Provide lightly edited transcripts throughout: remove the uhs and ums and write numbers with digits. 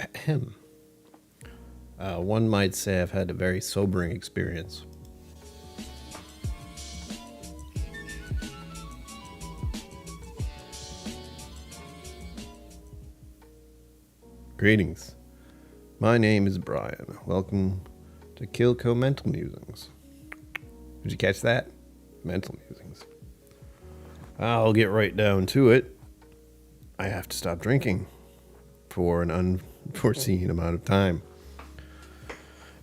Ahem. One might say I've had a very sobering experience. Greetings. My name is Brian. Welcome to KillCo Mental Musings. Did you catch that? Mental Musings. I'll get right down to it. I have to stop drinking for an unforeseen amount of time.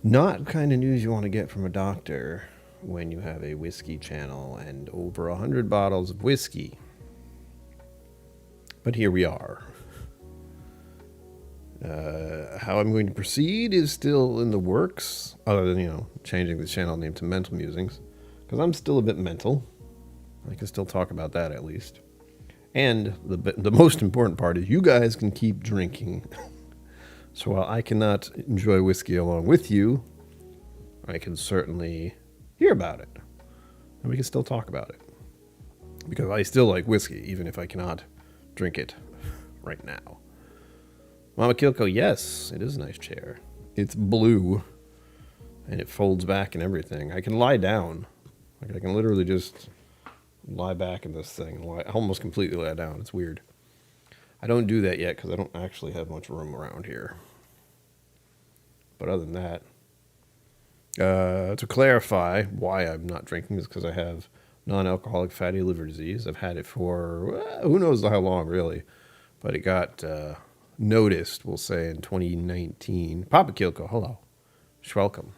Not the kind of news you want to get from a doctor when you have a whiskey channel and over 100 bottles of whiskey. But here we are. How I'm going to proceed is still in the works, other than, changing the channel name to Mental Musings, because I'm still a bit mental. I can still talk about that at least. And the most important part is you guys can keep drinking. So while I cannot enjoy whiskey along with you, I can certainly hear about it. And we can still talk about it. Because I still like whiskey, even if I cannot drink it right now. Mama KillCo, yes, it is a nice chair. It's blue, and it folds back and everything. I can lie down. Like I can literally just lie back in this thing and almost completely lie down. It's weird. I don't do that yet because I don't actually have much room around here. But other than that, to clarify why I'm not drinking is because I have non-alcoholic fatty liver disease. I've had it for who knows how long, really. But it got noticed, we'll say, in 2019. Papa KillCo, hello. Welcome.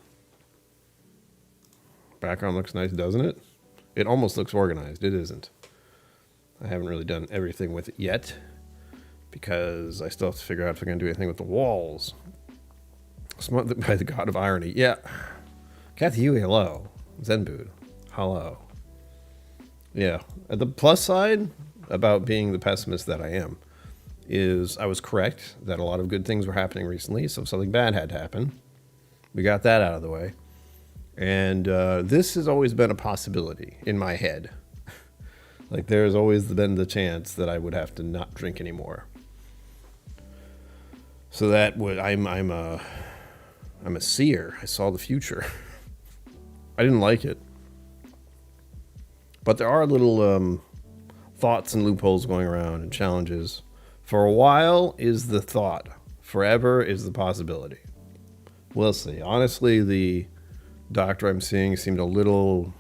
Background looks nice, doesn't it? It almost looks organized. It isn't. I haven't really done everything with it yet because I still have to figure out if I'm going to do anything with the walls. Smothered by the god of irony. Yeah. Kathy Huey, hello. Zenbood, hello. Yeah. The plus side about being the pessimist that I am is I was correct that a lot of good things were happening recently, so something bad had to happen. We got that out of the way. And this has always been a possibility in my head. Like there's always been the chance that I would have to not drink anymore. So that would I'm a seer. I saw the future. I didn't like it. But there are little thoughts and loopholes going around and challenges. For a while is the thought. Forever is the possibility. We'll see. Honestly, the doctor I'm seeing seemed a little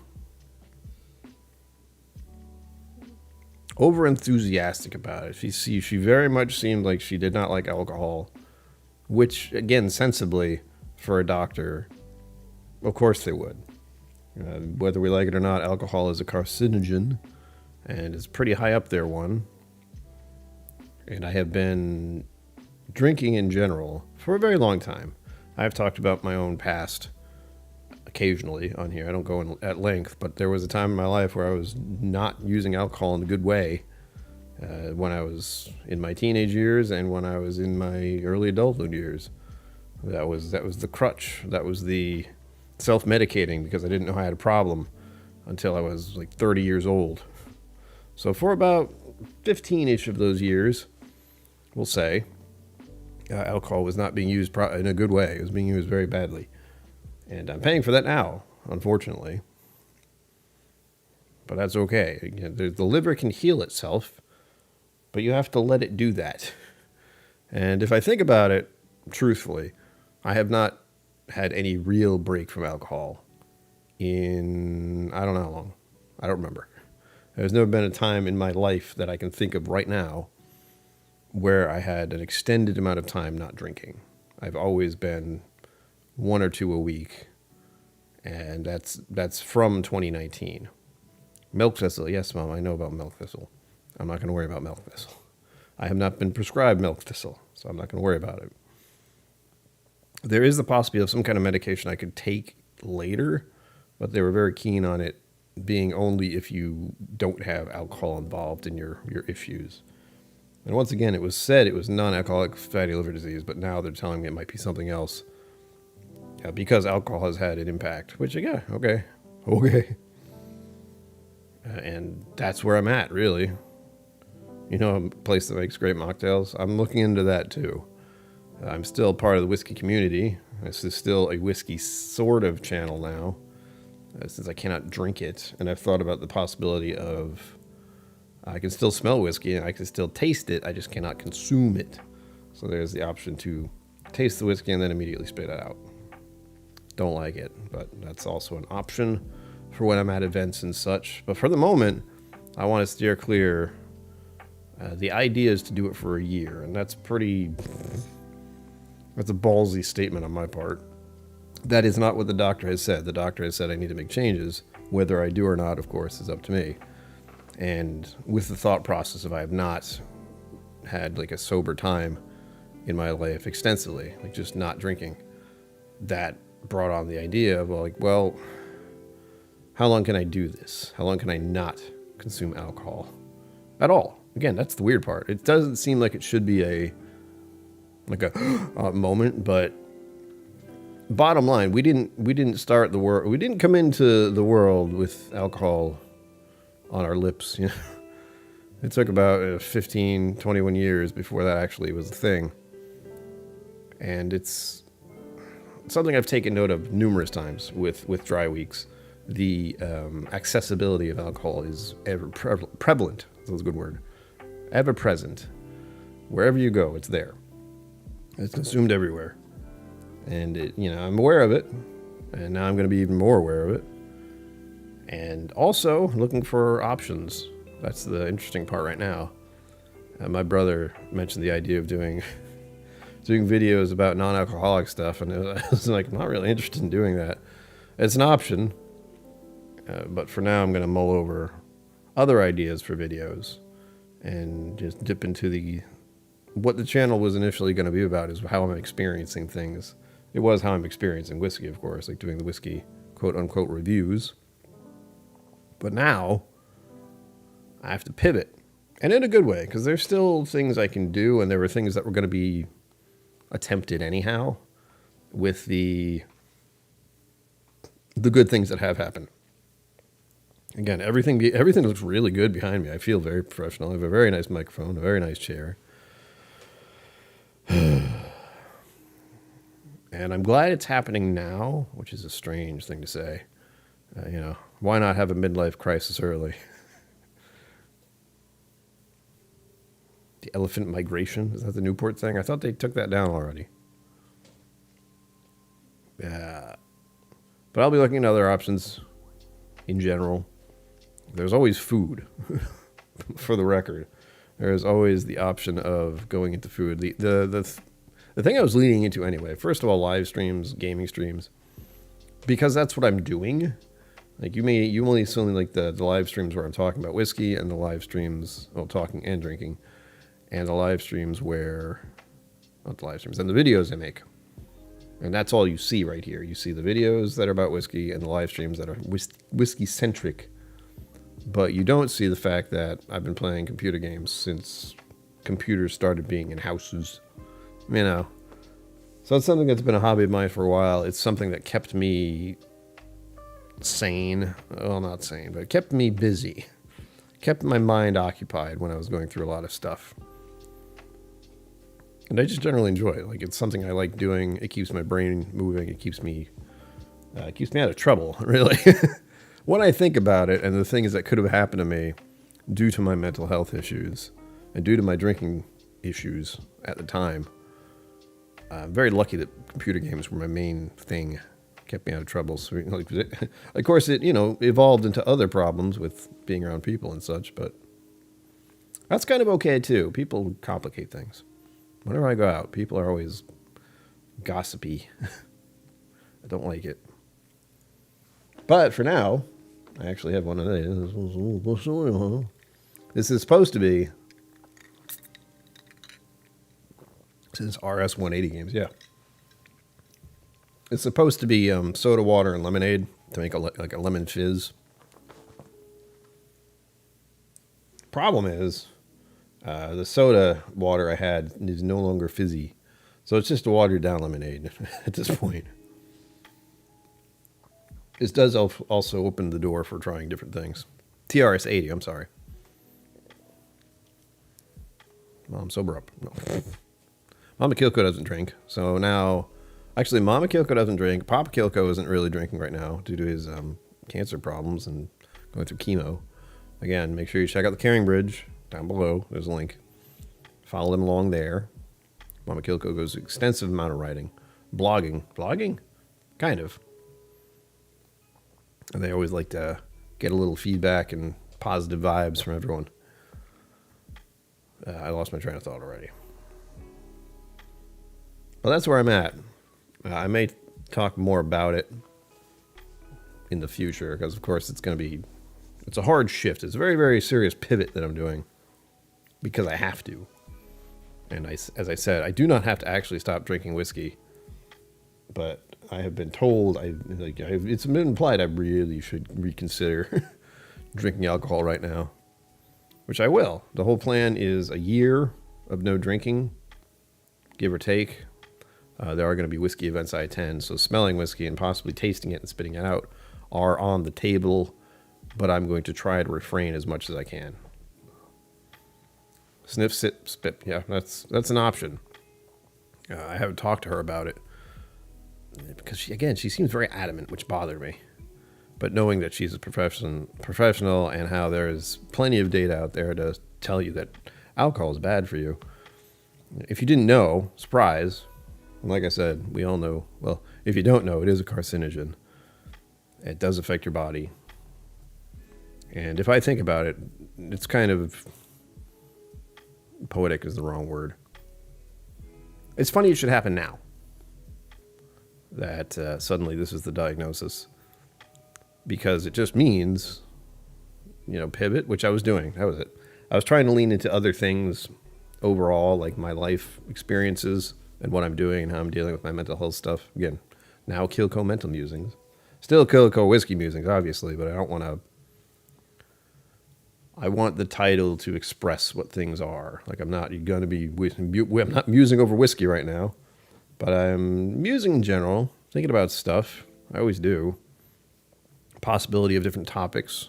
over-enthusiastic about it. She very much seemed like she did not like alcohol, which, again, sensibly, for a doctor, of course they would. Whether we like it or not, alcohol is a carcinogen, and it's pretty high up there one. And I have been drinking in general for a very long time. I've talked about my own past occasionally on here. I don't go in at length, but there was a time in my life where I was not using alcohol in a good way when I was in my teenage years and when I was in my early adulthood years. That was the crutch. That was the self-medicating because I didn't know I had a problem until I was like 30 years old. So for about 15-ish of those years, we'll say, alcohol was not being used in a good way. It was being used very badly. And I'm paying for that now, unfortunately. But that's okay. The liver can heal itself, but you have to let it do that. And if I think about it, truthfully, I have not had any real break from alcohol in, I don't know how long. I don't remember. There's never been a time in my life that I can think of right now where I had an extended amount of time not drinking. I've always been one or two a week, and that's from 2019. Milk thistle, yes, Mom, I know about milk thistle. I'm not going to worry about milk thistle. I have not been prescribed milk thistle, so I'm not going to worry about it. There is the possibility of some kind of medication I could take later, but they were very keen on it being only if you don't have alcohol involved in your issues. And once again, it was said it was non-alcoholic fatty liver disease, but now they're telling me it might be something else. Because alcohol has had an impact, which, yeah, okay. And that's where I'm at, really. You know, a place that makes great mocktails? I'm looking into that, too. I'm still part of the whiskey community. This is still a whiskey sort of channel now, since I cannot drink it. And I've thought about the possibility of I can still smell whiskey and I can still taste it. I just cannot consume it. So there's the option to taste the whiskey and then immediately spit it out. Don't like it, but that's also an option for when I'm at events and such. But for the moment, I want to steer clear. The idea is to do it for a year, and that's a ballsy statement on my part. That is not what the doctor has said. The doctor has said I need to make changes. Whether I do or not, of course, is up to me. And with the thought process of I have not had like a sober time in my life extensively, like just not drinking, that brought on the idea of well, how long can I do this? How long can I not consume alcohol at all? Again, that's the weird part. It doesn't seem like it should be a moment, but bottom line, we didn't start the world. We didn't come into the world with alcohol on our lips. You know? It took about 15, 21 years before that actually was a thing. And it's something I've taken note of numerous times with dry weeks. The accessibility of alcohol is ever prevalent. That's a good word. Ever present. Wherever you go, it's there. It's consumed everywhere. And I'm aware of it. And now I'm going to be even more aware of it. And also looking for options. That's the interesting part right now. My brother mentioned the idea of doing videos about non-alcoholic stuff, and I was like, I'm not really interested in doing that. It's an option, but for now I'm going to mull over other ideas for videos and just dip into what the channel was initially going to be about is how I'm experiencing things. It was how I'm experiencing whiskey, of course, like doing the whiskey quote-unquote reviews. But now I have to pivot, and in a good way, because there's still things I can do, and there were things that were going to be attempted anyhow with the good things that have happened. Again, everything looks really good behind me. I feel very professional. I have a very nice microphone, a very nice chair. And I'm glad it's happening now, which is a strange thing to say. Why not have a midlife crisis early? The elephant migration, is that the Newport thing? I thought they took that down already. Yeah. But I'll be looking at other options in general. There's always food, for the record. There's always the option of going into food. The thing I was leading into anyway, first of all, live streams, gaming streams, because that's what I'm doing. Like you only see like the live streams where I'm talking about whiskey, and the live streams, talking and drinking, and the live streams not the live streams, and the videos I make. And that's all you see right here. You see the videos that are about whiskey and the live streams that are whiskey-centric. But you don't see the fact that I've been playing computer games since computers started being in houses. So it's something that's been a hobby of mine for a while. It's something that kept me sane. Well, not sane, but it kept me busy. Kept my mind occupied when I was going through a lot of stuff. And I just generally enjoy it. Like, it's something I like doing. It keeps my brain moving. It keeps me out of trouble, really. When I think about it, and the things that could have happened to me due to my mental health issues and due to my drinking issues at the time, I'm very lucky that computer games were my main thing. Kept me out of trouble. So, of course, it evolved into other problems with being around people and such, but that's kind of okay too. People complicate things. Whenever I go out, people are always gossipy. I don't like it. But for now, I actually have one of these. This is supposed to be, since RS 180 games, yeah. It's supposed to be soda water and lemonade to make like a lemon fizz. Problem is, the soda water I had is no longer fizzy. So it's just a watered down lemonade at this point. This does also open the door for trying different things. TRS 80, I'm sorry. Well, I'm sober up. No. Mama KillCo doesn't drink. So now, actually, Mama KillCo doesn't drink. Papa KillCo isn't really drinking right now due to his cancer problems and going through chemo. Again, make sure you check out the Caring Bridge down below. There's a link. Follow them along there. Mama KillCo goes extensive amount of writing. Blogging? Kind of. And they always like to get a little feedback and positive vibes from everyone. I lost my train of thought already. Well, that's where I'm at. I may talk more about it in the future because, of course, it's a hard shift. It's a very, very serious pivot that I'm doing because I have to. And as I said, I do not have to actually stop drinking whiskey, but I have been told, it's been implied I really should reconsider drinking alcohol right now, which I will. The whole plan is a year of no drinking, give or take. There are going to be whiskey events I attend, so smelling whiskey and possibly tasting it and spitting it out are on the table, but I'm going to try to refrain as much as I can. Sniff, sip, spit. Yeah, that's an option. I haven't talked to her about it because she seems very adamant, which bothered me. But knowing that she's a professional and how there is plenty of data out there to tell you that alcohol is bad for you. If you didn't know, surprise. Like I said, we all know. Well, if you don't know, it is a carcinogen. It does affect your body. And if I think about it, it's kind of poetic is the wrong word. It's funny it should happen now. That suddenly this is the diagnosis. Because it just means, pivot, which I was doing. That was it. I was trying to lean into other things overall, like my life experiences and what I'm doing and how I'm dealing with my mental health stuff. Again, now KillCo Mental Musings. Still KillCo Whiskey Musings, obviously, but I don't want to. I want the title to express what things are. Like I'm not musing over whiskey right now, but I'm musing in general, thinking about stuff. I always do. Possibility of different topics.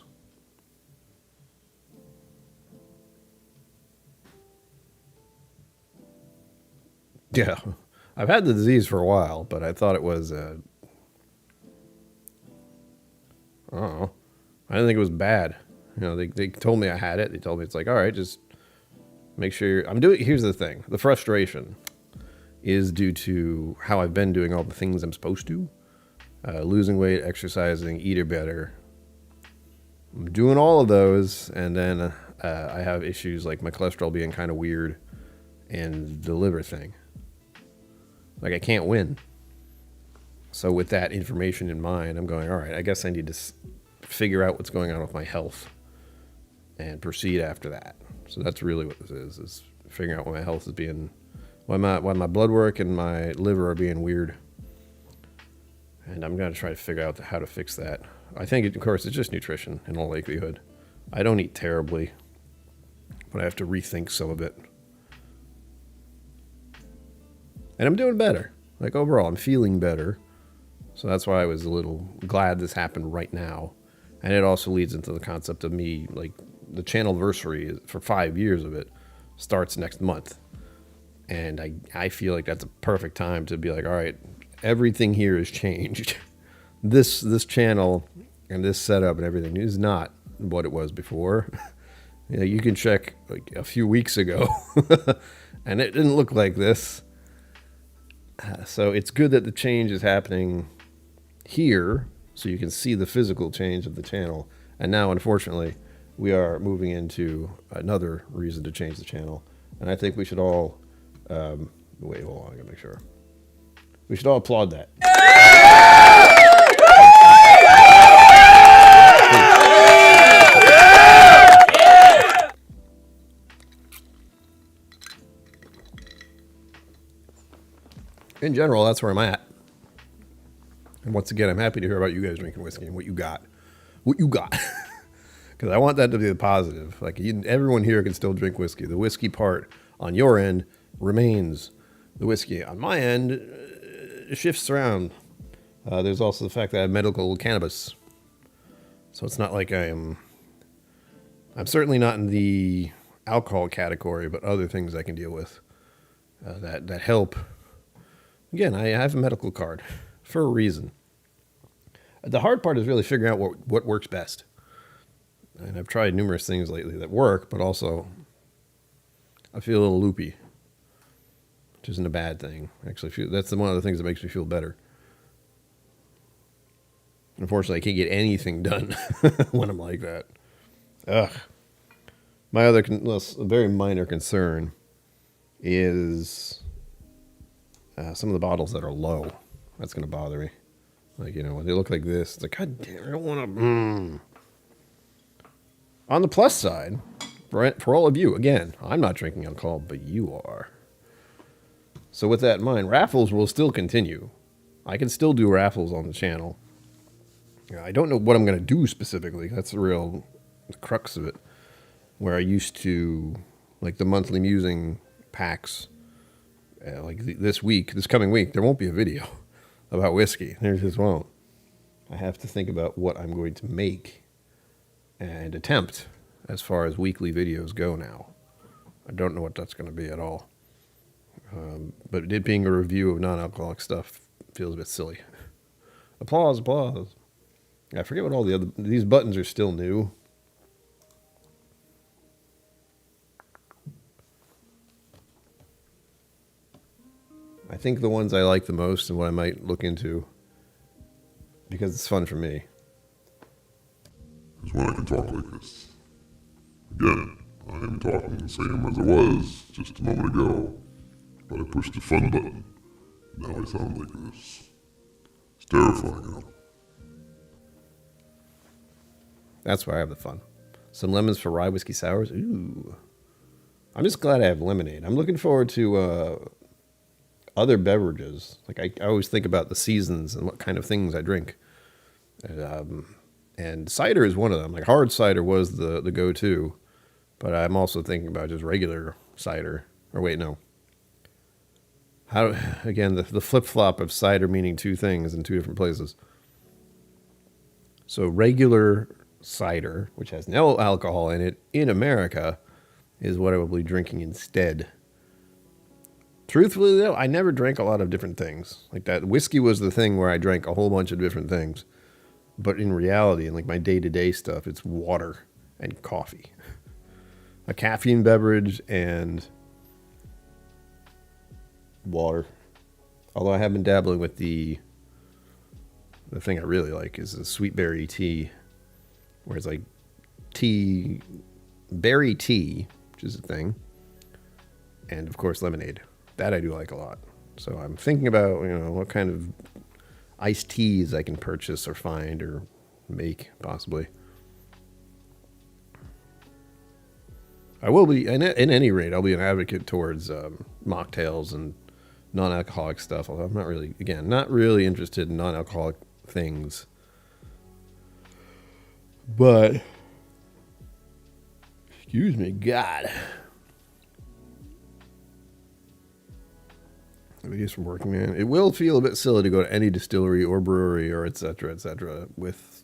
Yeah, I've had the disease for a while, but I thought it was, I don't know. I didn't think it was bad. They told me I had it. They told me it's like, all right, just make sure here's the thing. The frustration is due to how I've been doing all the things I'm supposed to. Losing weight, exercising, eating better. I'm doing all of those, and then I have issues like my cholesterol being kind of weird and the liver thing. Like I can't win. So with that information in mind, I'm going, all right, I guess I need to figure out what's going on with my health and proceed after that. So that's really what this is figuring out why my health is being, why my blood work and my liver are being weird. And I'm going to try to figure out how to fix that. I think, of course, it's just nutrition in all likelihood. I don't eat terribly, but I have to rethink some of it. And I'm doing better. Like overall, I'm feeling better. So that's why I was a little glad this happened right now. And it also leads into the concept of me, like the channelversary for 5 years of it starts next month. And I feel like that's a perfect time to be like, all right, everything here has changed. This channel and this setup and everything is not what it was before. You can check like a few weeks ago and it didn't look like this. So it's good that the change is happening here so you can see the physical change of the channel. And now, unfortunately, we are moving into another reason to change the channel. And I think we should all, wait, hold on, I gotta make sure. We should all applaud that. In general, that's where I'm at. And once again, I'm happy to hear about you guys drinking whiskey and what you got. Because I want that to be the positive. Like everyone here can still drink whiskey. The whiskey part on your end remains the whiskey. On my end, it shifts around. There's also the fact that I have medical cannabis. So it's not like I'm certainly not in the alcohol category, but other things I can deal with. that help. Again, I have a medical card for a reason. The hard part is really figuring out what works best. And I've tried numerous things lately that work, but also I feel a little loopy, which isn't a bad thing. Actually, that's one of the things that makes me feel better. Unfortunately, I can't get anything done when I'm like that. Ugh. My other, very minor concern is some of the bottles that are low. That's going to bother me. Like, when they look like this, it's like, God damn, I don't want to. On the plus side, for all of you, again, I'm not drinking alcohol, but you are. So with that in mind, raffles will still continue. I can still do raffles on the channel. I don't know what I'm going to do specifically. That's the crux of it. Where I used to, like the monthly musing packs, like this coming week, there won't be a video about whiskey. There just won't. I have to think about what I'm going to make and attempt as far as weekly videos go now. I don't know what that's going to be at all. But it being a review of non-alcoholic stuff feels a bit silly. Applause. I forget what all these buttons are still new. I think the ones I like the most and what I might look into, because it's fun for me, is when I can talk like this. Again, I am talking the same as I was just a moment ago, but I pushed the fun button. Now I sound like this. It's terrifying, huh? That's where I have the fun. Some lemons for rye whiskey sours. Ooh. I'm just glad I have lemonade. I'm looking forward to other beverages. Like I always think about the seasons and what kind of things I drink. And cider is one of them. Like hard cider was the go-to, but I'm also thinking about just regular cider. Or wait, no. Again, the flip-flop of cider meaning two things in two different places. So regular cider, which has no alcohol in it, in America, is what I will be drinking instead. Truthfully, though, I never drank a lot of different things. Like that whiskey was the thing where I drank a whole bunch of different things. But in reality, and like my day-to-day stuff, it's water and coffee. A caffeine beverage and water. Although I have been dabbling with the thing I really like is the sweet berry tea, where it's like berry tea, which is a thing, and of course lemonade. That I do like a lot. So I'm thinking about, what kind of iced teas I can purchase or find or make, possibly. I will be, in any rate, I'll be an advocate towards mocktails and non-alcoholic stuff, although I'm not really interested in non-alcoholic things. But, excuse me, God. Videos from working, man. It will feel a bit silly to go to any distillery or brewery or et cetera, with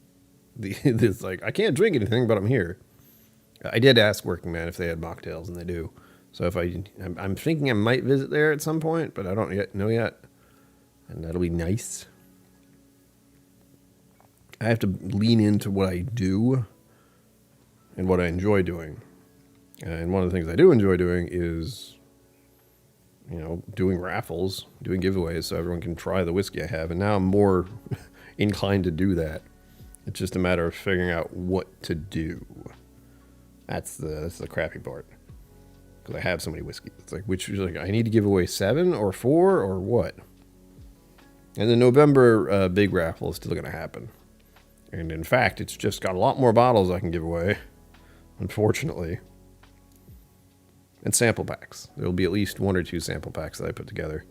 this, like, I can't drink anything, but I'm here. I did ask Working Man if they had mocktails, and they do. So if I'm thinking I might visit there at some point, but I don't know yet. And that'll be nice. I have to lean into what I do and what I enjoy doing. And one of the things I do enjoy doing is, doing raffles, doing giveaways so everyone can try the whiskey I have. And now I'm more inclined to do that. It's just a matter of figuring out what to do. That's the crappy part. Because I have so many whiskeys. It's like, I need to give away 7 or 4 or what? And the November big raffle is still going to happen. And in fact, it's just got a lot more bottles I can give away, unfortunately. And sample packs. There will be at least 1 or 2 sample packs that I put together.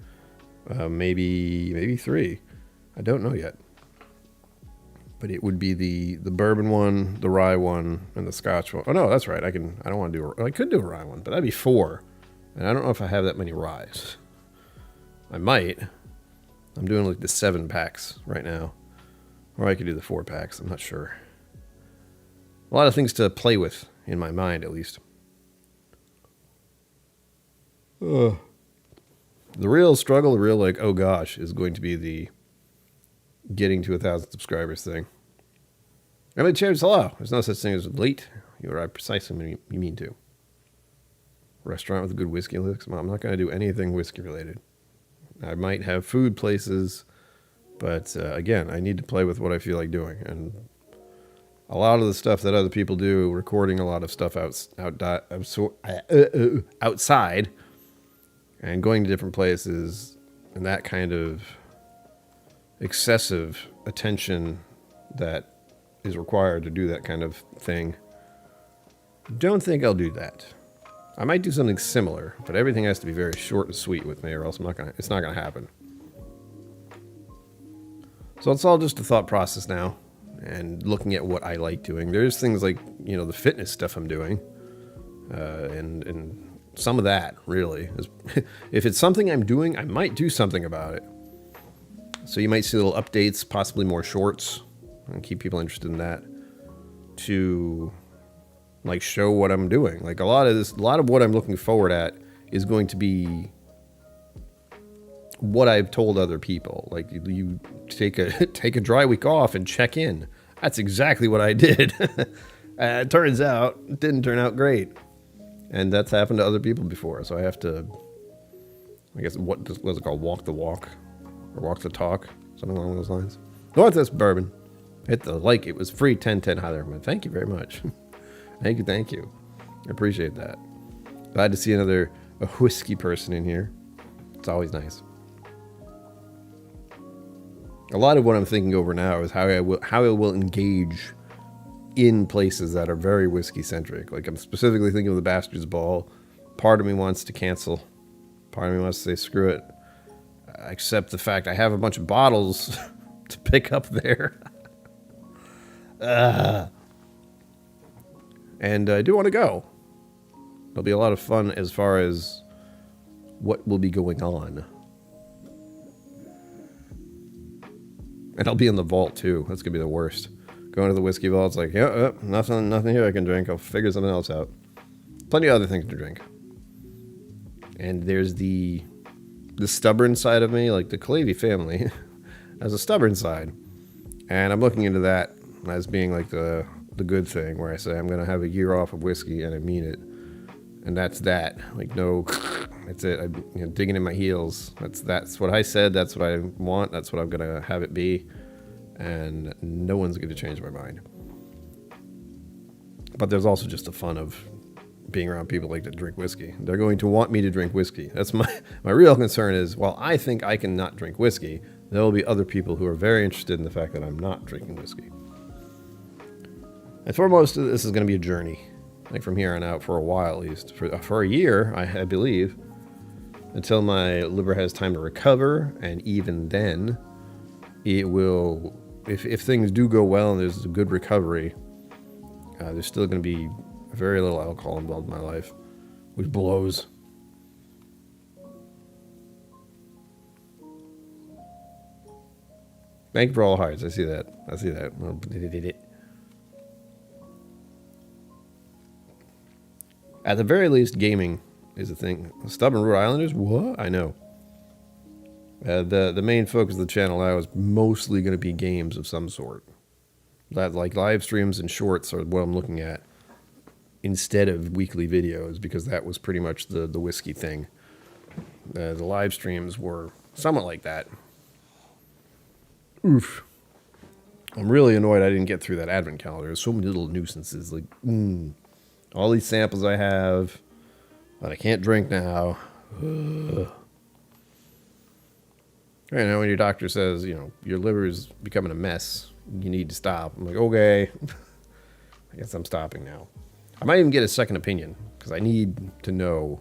Maybe 3. I don't know yet. But it would be the bourbon one, the rye one, and the Scotch one. Oh no, that's right. I could do a rye one, but that'd be 4. And I don't know if I have that many ryes. I might. I'm doing like the 7 packs right now. Or I could do the 4 packs. I'm not sure. A lot of things to play with in my mind, at least. The real struggle, the real like, oh gosh, is going to be the getting to 1,000 subscribers thing. I mean, cheers, hello. There's no such thing as late. You are precisely what you mean to. Restaurant with a good whiskey list. I'm not going to do anything whiskey related. I might have food places, but again, I need to play with what I feel like doing. And a lot of the stuff that other people do, recording a lot of stuff outside and going to different places, and that kind of excessive attention that is required to do that kind of thing. Don't think I'll do that. I might do something similar, but everything has to be very short and sweet with me, or else it's not gonna happen. So it's all just a thought process now, and looking at what I like doing. There's things like, you know, the fitness stuff I'm doing, and some of that really is. If it's something I'm doing, I might do something about it. So you might see little updates, possibly more shorts, and keep people interested in that, to like show what I'm doing. Like a lot of what I'm looking forward at is going to be what I've told other people. Like you take a dry week off and check in. That's exactly what I did. It turns out it didn't turn out great, and that's happened to other people before. So I have to, I guess, what was it called? Walk the walk, or walk the talk, something along those lines. North this bourbon. Hit the like. It was free. 10/10 highly recommend. Thank you very much. Thank you. I appreciate that. Glad to see a whiskey person in here. It's always nice. A lot of what I'm thinking over now is how I will engage in places that are very whiskey centric. Like I'm specifically thinking of the Bastards Ball. Part of me wants to cancel. Part of me wants to say screw it. Accept the fact I have a bunch of bottles to pick up there. And I do want to go. It'll be a lot of fun as far as what will be going on. And I'll be in the vault too. That's gonna be the worst. Going to the whiskey vault, it's like, nothing here I can drink. I'll figure something else out. Plenty of other things to drink. And there's the stubborn side of me, like the Calavy family has a stubborn side. And I'm looking into that as being like the good thing, where I say I'm gonna have a year off of whiskey and I mean it. And that's that. Like no, that's it. I'm digging in my heels. That's what I said. That's what I want. That's what I'm gonna have it be. And no one's gonna change my mind. But there's also just the fun of being around people like to drink whiskey. They're going to want me to drink whiskey. That's my real concern is, while I think I can not drink whiskey, there will be other people who are very interested in the fact that I'm not drinking whiskey. And foremost, this is going to be a journey. Like from here on out, for a while at least. For a year, I believe. Until my liver has time to recover. And even then, it will... If things do go well and there's a good recovery, there's still going to be very little alcohol involved in my life. Which blows. Thank you for all hearts. I see that. Well, at the very least, gaming is a thing. Stubborn Rhode Islanders? What? I know. The main focus of the channel now is mostly going to be games of some sort. That, like live streams and shorts are what I'm looking at instead of weekly videos, because that was pretty much the whiskey thing. The live streams were somewhat like that. Oof. I'm really annoyed I didn't get through that advent calendar. There's so many little nuisances. Like, all these samples I have that I can't drink now. Right now, when your doctor says, your liver is becoming a mess, you need to stop. I'm like, okay, I guess I'm stopping now. I might even get a second opinion, because I need to know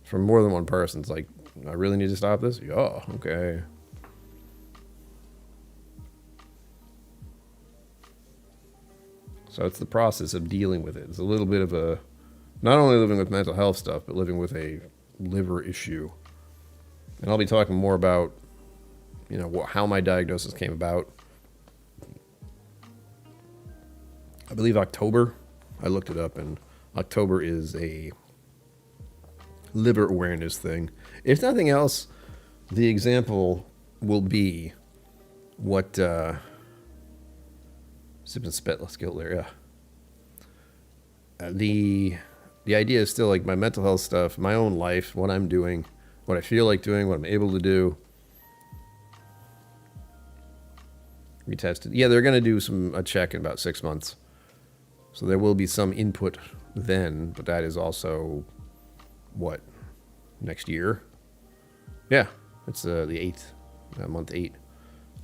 from more than one person. It's like, I really need to stop this? Oh, okay. So it's the process of dealing with it. It's a little bit of a, not only living with mental health stuff, but living with a liver issue. And I'll be talking more about, how my diagnosis came about. I believe October. I looked it up, and October is a liver awareness thing. If nothing else, the example will be what sip and spit. Let's go there. Yeah. The idea is still like my mental health stuff, my own life, what I'm doing, what I feel like doing, what I'm able to do. Retested. Yeah, they're going to do a check in about 6 months. So there will be some input then, but that is also, what, next year? Yeah, it's the 8th, month 8.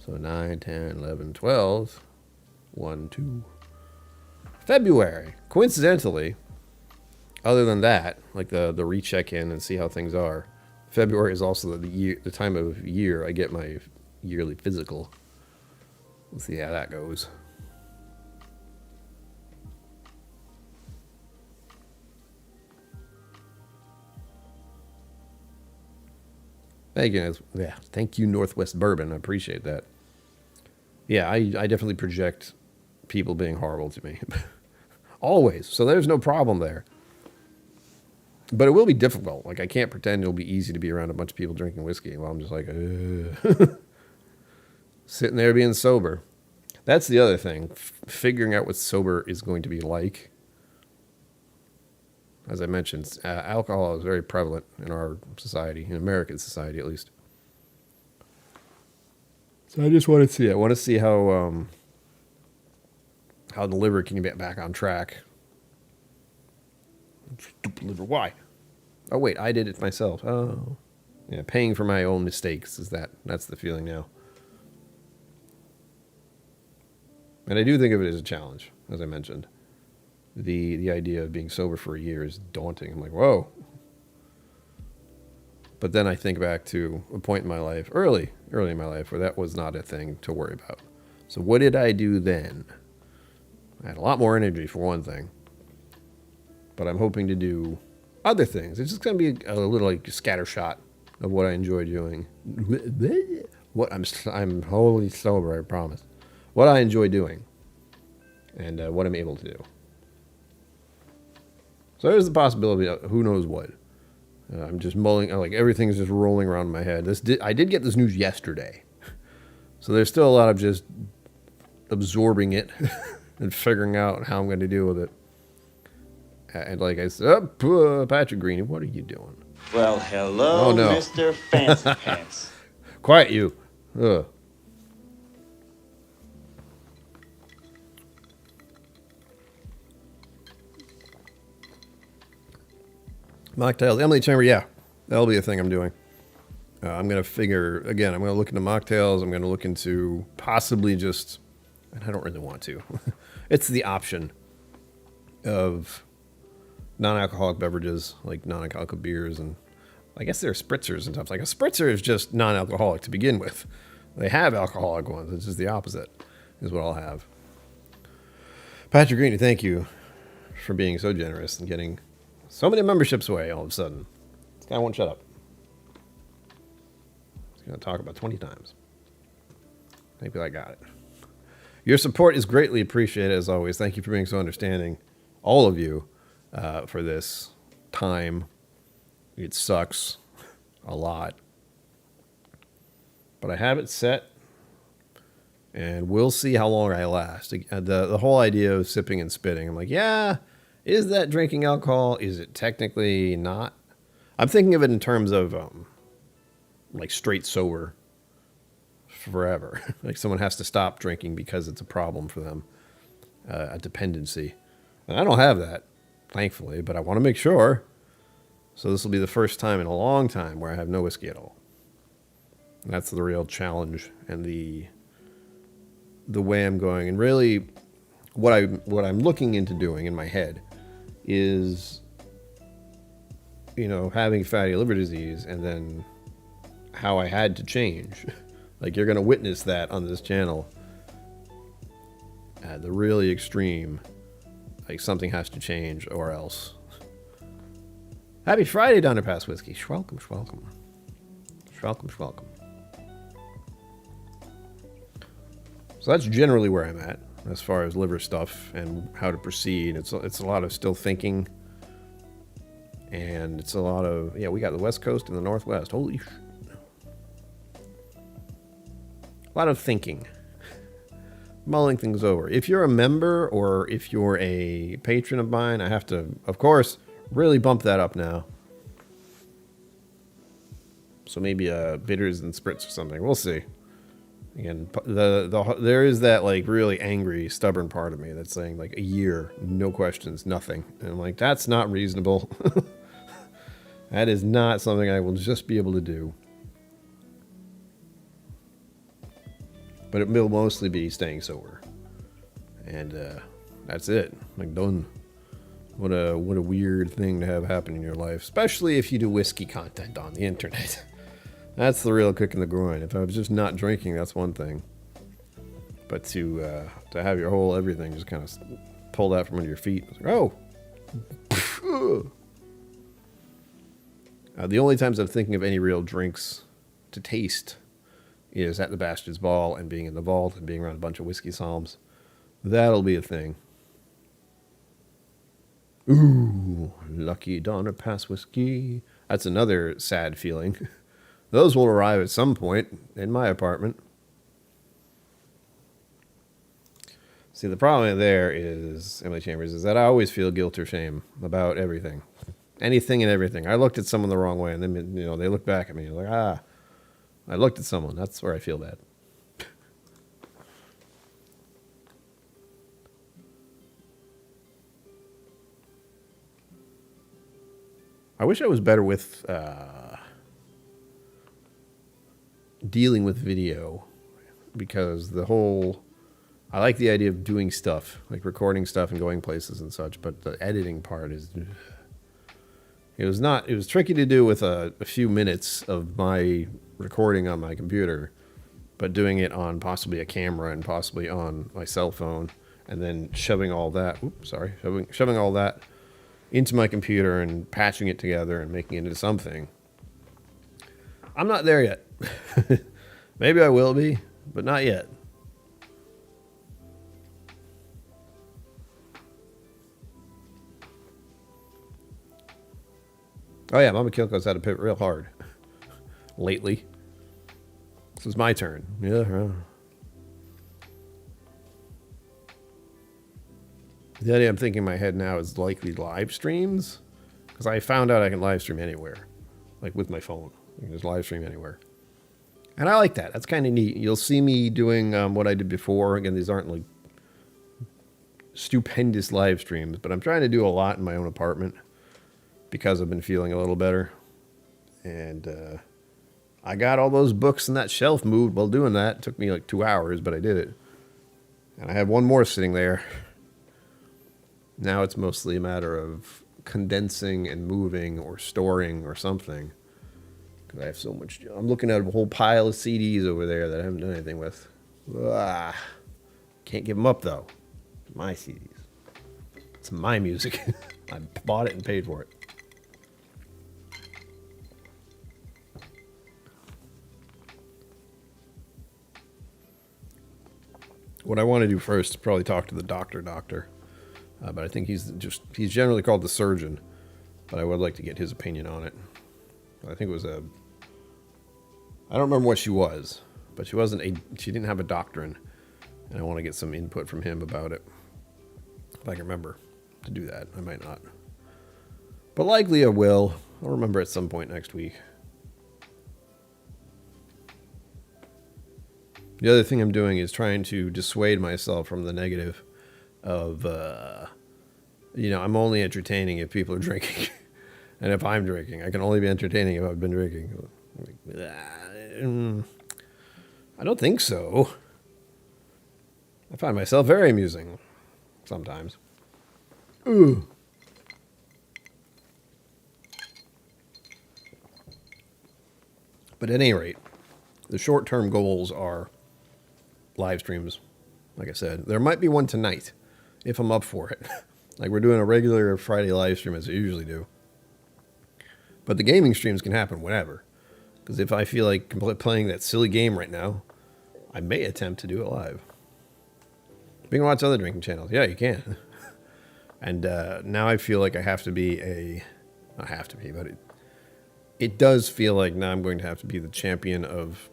So 9, 10, 11, 12, 1, 2. February. Coincidentally, other than that, like the recheck in and see how things are, February is also the time of year I get my yearly physical. We'll see how that goes. Thank you. Yeah, thank you, Northwest Bourbon. I appreciate that. Yeah, I definitely project people being horrible to me. Always. So there's no problem there. But it will be difficult. Like, I can't pretend it'll be easy to be around a bunch of people drinking whiskey while I'm just like, sitting there being sober. That's the other thing. Figuring out what sober is going to be like. As I mentioned, alcohol is very prevalent in our society, in American society at least. So I just want to see. I want to see how the liver can get back on track. Stupid liver. Why? Oh wait, I did it myself. Oh, yeah. Paying for my own mistakes that's the feeling now. And I do think of it as a challenge, as I mentioned. The idea of being sober for a year is daunting. I'm like, whoa. But then I think back to a point in my life, early in my life, where that was not a thing to worry about. So what did I do then? I had a lot more energy, for one thing. But I'm hoping to do other things. It's just going to be a little like scattershot of what I enjoy doing. What I'm wholly sober, I promise. What I enjoy doing. And what I'm able to do. So there's the possibility of who knows what. I'm just mulling, like everything's just rolling around in my head. I did get this news yesterday. So there's still a lot of just absorbing it and figuring out how I'm going to deal with it. And like I said, Patrick Greeny, what are you doing? Well, hello, no. Mr. Fancy Pants. Quiet you. Ugh. Mocktails. Emily Chamber, yeah. That'll be a thing I'm doing. I'm going to figure, again, I'm going to look into mocktails. I'm going to look into possibly just, and I don't really want to. It's the option of non-alcoholic beverages, like non-alcoholic beers, and I guess there are spritzers and stuff. Like a spritzer is just non-alcoholic to begin with. They have alcoholic ones. It's just the opposite is what I'll have. Patrick Greeny, thank you for being so generous and getting so many memberships away all of a sudden. This guy won't shut up. He's going to talk about 20 times. Maybe I got it. Your support is greatly appreciated, as always. Thank you for being so understanding, all of you, for this time. It sucks a lot. But I have it set, and we'll see how long I last. The whole idea of sipping and spitting, I'm like, yeah, is that drinking alcohol? Is it technically not? I'm thinking of it in terms of like straight sober forever. Like someone has to stop drinking because it's a problem for them, a dependency. And I don't have that, thankfully, but I want to make sure. So this will be the first time in a long time where I have no whiskey at all. And that's the real challenge and the way I'm going. And really what I'm looking into doing in my head is, you know, having fatty liver disease and then how I had to change. Like you're going to witness that on this channel. The really extreme, like something has to change or else. Happy Friday, Dunderpass Whiskey. Schwelcome, schwelcome. Schwelcome, schwelcome. So that's generally where I'm at as far as liver stuff and how to proceed. It's a lot of still thinking. And it's a lot of, yeah, we got the West Coast and the Northwest. Holy shit. A lot of thinking. Mulling things over. If you're a member or if you're a patron of mine, I have to, of course, really bump that up now. So maybe bitters and spritz or something. We'll see. Again, there is that like really angry, stubborn part of me that's saying like a year, no questions, nothing. And I'm like, that's not reasonable. That is not something I will just be able to do. But it will mostly be staying sober. And that's it. Like, done. What a weird thing to have happen in your life, especially if you do whiskey content on the internet. That's the real kick in the groin. If I was just not drinking, that's one thing. But to have your whole everything just kind of pulled out from under your feet. Like, oh. The only times I'm thinking of any real drinks to taste is at the Bastard's Ball and being in the vault and being around a bunch of whiskey psalms. That'll be a thing. Ooh, lucky Donner Pass whiskey. That's another sad feeling. Those will arrive at some point in my apartment. See, the problem there is, Emily Chambers, is that I always feel guilt or shame about everything. Anything and everything. I looked at someone the wrong way, and then they look back at me like, I looked at someone. That's where I feel bad. I wish I was better with dealing with video, because I like the idea of doing stuff, like recording stuff and going places and such, but the editing part is... It was tricky to do with a few minutes of my recording on my computer, but doing it on possibly a camera and possibly on my cell phone, and then shoving all that into my computer and patching it together and making it into something. I'm not there yet. Maybe I will be, but not yet. Oh yeah, Mama KillCo's had to pivot real hard lately. This is my turn. Yeah. The idea I'm thinking in my head now is likely live streams, because I found out I can live stream anywhere, like with my phone. You can just live stream anywhere, and I like that. That's kind of neat. You'll see me doing what I did before. Again, these aren't like stupendous live streams, but I'm trying to do a lot in my own apartment, because I've been feeling a little better. And I got all those books in that shelf moved while doing that. It took me like 2 hours, but I did it. And I have one more sitting there. Now it's mostly a matter of condensing and moving or storing or something. Because I have so much. I'm looking at a whole pile of CDs over there that I haven't done anything with. Can't give them up, though. My CDs. It's my music. I bought it and paid for it. What I want to do first is probably talk to the doctor. But I think he's generally called the surgeon. But I would like to get his opinion on it. I think it was I don't remember what she was, but she didn't have a doctrine. And I want to get some input from him about it. If I can remember to do that. I might not. But likely I will. I'll remember at some point next week. The other thing I'm doing is trying to dissuade myself from the negative of, I'm only entertaining if people are drinking. And if I'm drinking, I can only be entertaining if I've been drinking. I don't think so. I find myself very amusing sometimes. Ooh. But at any rate, the short-term goals are live streams. Like I said, there might be one tonight if I'm up for it. Like we're doing a regular Friday live stream as I usually do. But the gaming streams can happen whenever. Because if I feel like playing that silly game right now, I may attempt to do it live. You can watch other drinking channels. Yeah, you can. And now I feel like I have to be not have to be, but it does feel like now I'm going to have to be the champion of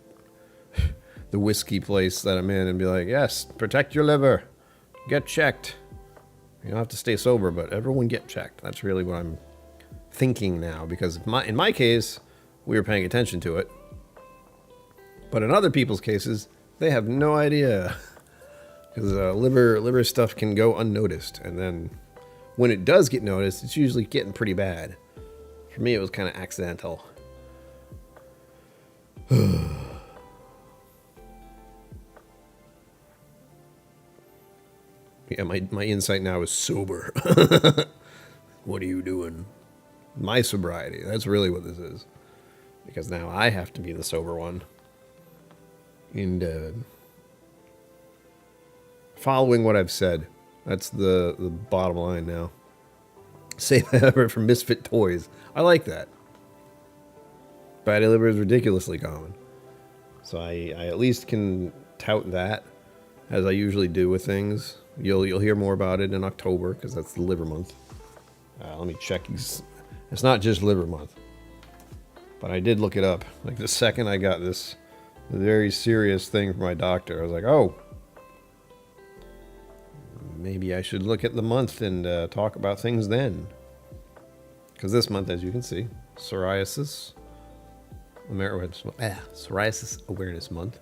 the whiskey place that I'm in and be like, yes, protect your liver. Get checked. You don't have to stay sober, but everyone get checked. That's really what I'm thinking now, because in my case, we were paying attention to it. But in other people's cases, they have no idea. Because liver stuff can go unnoticed. And then when it does get noticed, it's usually getting pretty bad. For me, it was kind of accidental. Yeah, my insight now is sober. What are you doing? My sobriety. That's really what this is. Because now I have to be the sober one. And following what I've said. That's the bottom line now. Save ever from Misfit Toys. I like that. Fatty liver is ridiculously common. So I at least can tout that, as I usually do with things. You'll hear more about it in October, because that's the liver month. Let me check. It's not just liver month. But I did look it up. Like the second I got this very serious thing from my doctor, I was like, oh, maybe I should look at the month and talk about things then. Because this month, as you can see, Psoriasis Awareness Month.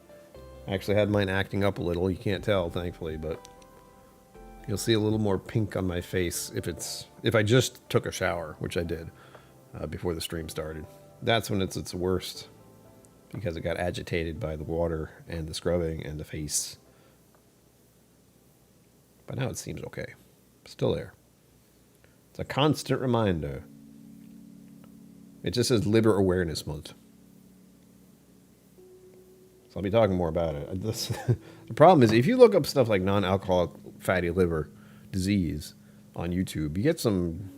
I actually had mine acting up a little. You can't tell, thankfully, but you'll see a little more pink on my face if I just took a shower, which I did before the stream started. That's when it's its worst, because it got agitated by the water and the scrubbing and the face. But now it seems okay. Still there. It's a constant reminder. It just says Liver Awareness Month. So I'll be talking more about it. The problem is, if you look up stuff like non-alcoholic fatty liver disease on YouTube, you get some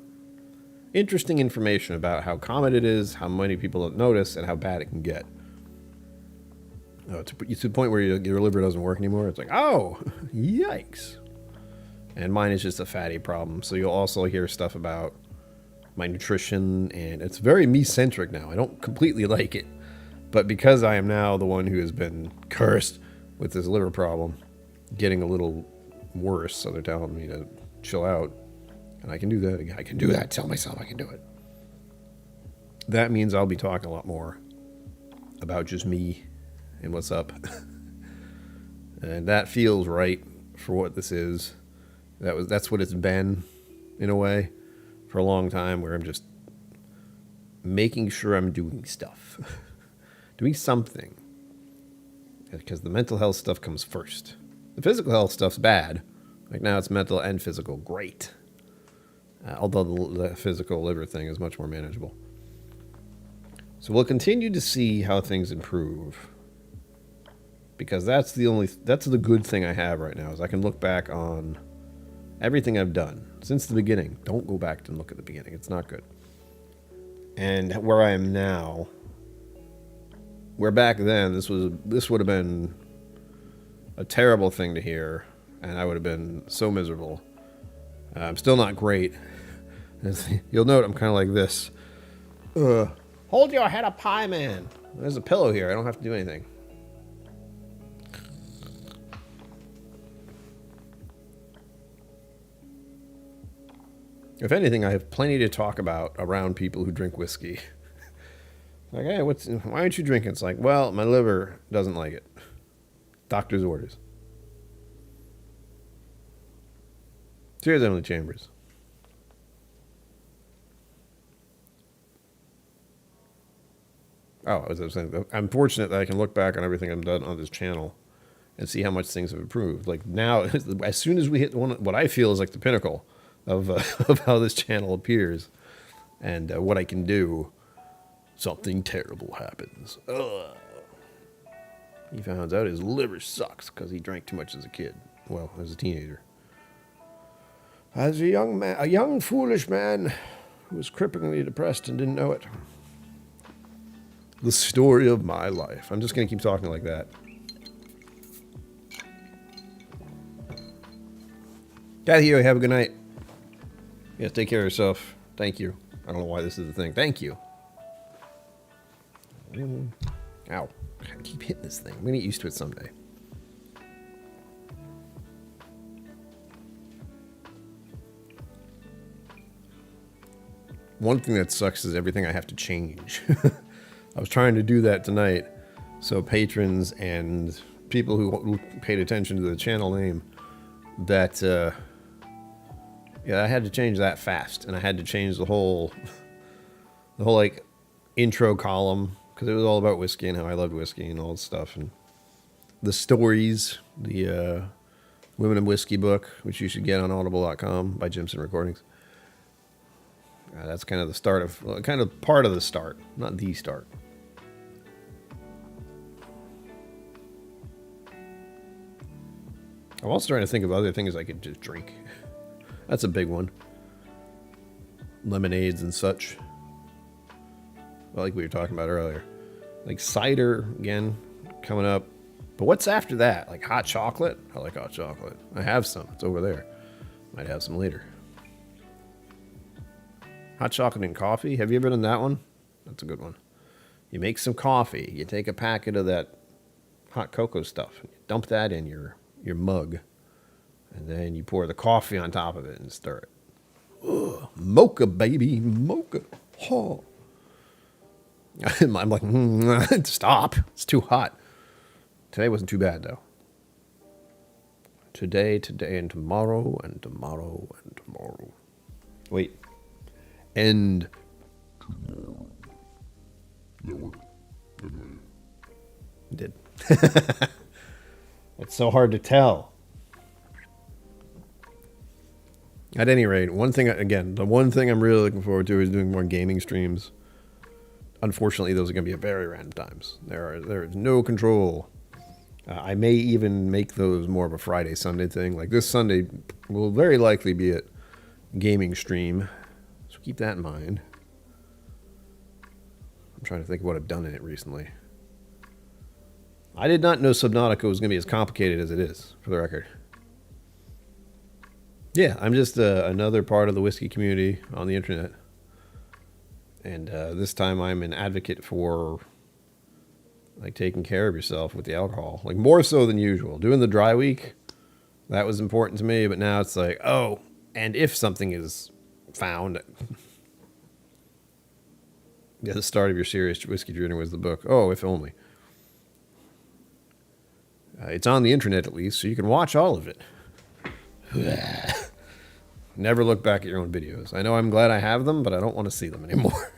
interesting information about how common it is, how many people don't notice, and how bad it can get. To the point where your liver doesn't work anymore. It's like, oh, yikes. And mine is just a fatty problem. So you'll also hear stuff about my nutrition, and it's very me-centric now. I don't completely like it. But because I am now the one who has been cursed with this liver problem, getting a little worse, so they're telling me to chill out. And I can do that. I can do that. Tell myself I can do it. That means I'll be talking a lot more about just me and what's up. And that feels right for what this is. That's what it's been, in a way, for a long time, where I'm just making sure I'm doing stuff. Doing something. Because the mental health stuff comes first. The physical health stuff's bad. Like now it's mental and physical. Great. Although the physical liver thing is much more manageable. So we'll continue to see how things improve. Because that's the good thing I have right now, is I can look back on everything I've done since the beginning. Don't go back and look at the beginning. It's not good. And where I am now, where back then this would have been a terrible thing to hear, and I would have been so miserable. I'm still not great. You'll note I'm kind of like this. Hold your head up high, man. There's a pillow here. I don't have to do anything. If anything, I have plenty to talk about around people who drink whiskey. Like, hey, why aren't you drinking? It's like, well, my liver doesn't like it. Doctor's orders. Cheers, Emily Chambers. Oh, as I was saying, I'm fortunate that I can look back on everything I've done on this channel and see how much things have improved. Like now, as soon as we hit what I feel is like the pinnacle of how this channel appears and what I can do, something terrible happens. Ugh. He found out his liver sucks because he drank too much as a kid. Well, as a teenager. As a young foolish man who was cripplingly depressed and didn't know it. The story of my life. I'm just going to keep talking like that. Got here. Have a good night. Yeah, take care of yourself. Thank you. I don't know why this is the thing. Thank you. Ow. I keep hitting this thing. I'm going to get used to it someday. One thing that sucks is everything I have to change. I was trying to do that tonight, so patrons and people who paid attention to the channel name, that yeah, I had to change that fast, and I had to change the whole like intro column, because it was all about whiskey and how I loved whiskey and all this stuff, and the stories, the Women of Whiskey book, which you should get on audible.com by Jimson Recordings. That's kind of the start of, kind of part of the start, not the start. I'm also trying to think of other things I could just drink. That's a big one. Lemonades and such. Like we were talking about earlier. Like cider, again, coming up. But what's after that? Like hot chocolate? I like hot chocolate. I have some. It's over there. Might have some later. Hot chocolate and coffee. Have you ever done that one? That's a good one. You make some coffee. You take a packet of that hot cocoa stuff. And you dump that in your mug. And then you pour the coffee on top of it and stir it. Ugh, mocha, baby. Mocha. Oh. I'm like, stop. It's too hot. Today wasn't too bad, though. Today, and tomorrow, and tomorrow, and tomorrow. Wait. And Tomorrow. That worked. did. It's so hard to tell. At any rate, one thing, again, the one thing I'm really looking forward to is doing more gaming streams. Unfortunately, those are going to be at very random times. There is no control. I may even make those more of a Friday, Sunday thing. Like this Sunday will very likely be a gaming stream. So keep that in mind. I'm trying to think of what I've done in it recently. I did not know Subnautica was going to be as complicated as it is, for the record. Yeah, I'm just another part of the whiskey community on the internet. And this time I'm an advocate for like taking care of yourself with the alcohol. Like more so than usual. Doing the dry week, that was important to me. But now it's like, oh, and if something is found. Yeah, the start of your serious whiskey drinking was the book. Oh, if only. It's on the internet at least, so you can watch all of it. Never look back at your own videos. I know I'm glad I have them, but I don't want to see them anymore.